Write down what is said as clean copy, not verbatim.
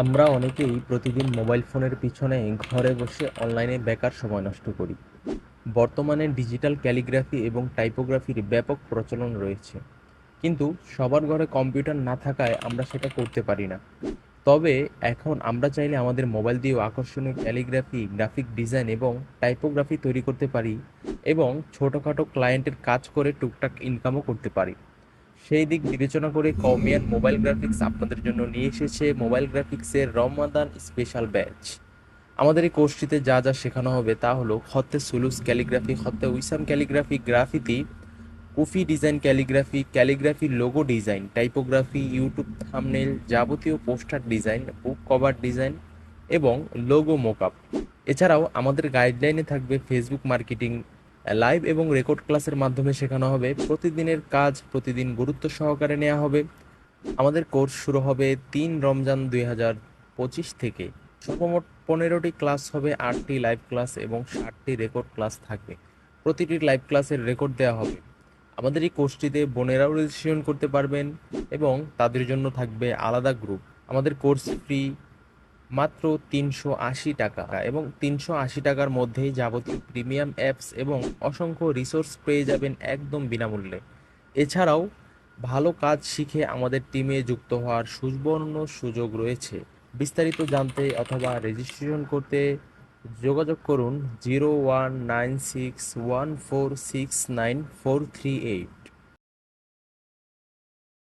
আমরা অনেকেই প্রতিদিন মোবাইল ফোনের পিছনে ঘরে বসে অনলাইনে বেকার সময় নষ্ট করি। বর্তমানে ডিজিটাল ক্যালিগ্রাফি এবং টাইপোগ্রাফির ব্যাপক প্রচলন রয়েছে, কিন্তু সবার ঘরে কম্পিউটার না থাকায় আমরা সেটা করতে পারি না। তবে এখন আমরা চাইলে আমাদের মোবাইল দিয়েও আকর্ষণীয় ক্যালিগ্রাফি, গ্রাফিক ডিজাইন এবং টাইপোগ্রাফি তৈরি করতে পারি এবং ছোটোখাটো ক্লায়েন্টের কাজ করে টুকটাক ইনকামও করতে পারি। সেই দিক বিবেচনা করে কৌমিয়ান মোবাইল গ্রাফিক্স আপনাদের জন্য নিয়ে এসেছে মোবাইল গ্রাফিক্সের রমাদান স্পেশাল ব্যাচ। আমাদের এই কোর্সটিতে যা যা শেখানো হবে তা হলো খত্তে সুলুস ক্যালিগ্রাফি, খত্তে উইসাম ক্যালিগ্রাফি, গ্রাফিতি, কুফি design calligraphy, calligraphy logo design, typography, YouTube thumbnail, যাবতীয় poster design, book cover design এবং লোগো মোকআপ। এছাড়াও আমাদের গাইডলাইনে থাকবে ফেসবুক মার্কেটিং। লাইভ এবং রেকর্ড ক্লাসের মাধ্যমে শেখানো হবে, প্রতিদিনের কাজ প্রতিদিন গুরুত্ব সহকারে নেওয়া হবে। আমাদের কোর্স শুরু হবে 3 রমজান 2025 থেকে। সর্বমোট 15টি ক্লাস হবে, 8টি লাইভ ক্লাস এবং 60টি রেকর্ড ক্লাস থাকবে। প্রতিটি লাইভ ক্লাসের রেকর্ড দেওয়া হবে। আমাদের এই কোর্সটিতে বোনেরাও রেজিস্ট্রেশন করতে পারবেন এবং তাদের জন্য থাকবে আলাদা গ্রুপ। আমাদের কোর্স ফ্রি মাত্র 380 টাকা, এবং 380 টাকার মধ্যেই যাবতীয় প্রিমিয়াম অ্যাপস এবং অসংখ্য রিসোর্স পেয়ে যাবেন একদম বিনামূল্যে। এছাড়াও ভালো কাজ শিখে আমাদের টিমে যুক্ত হওয়ার সুবর্ণ সুযোগ রয়েছে। বিস্তারিত জানতে অথবা রেজিস্ট্রেশন করতে যোগাযোগ করুন 0196146943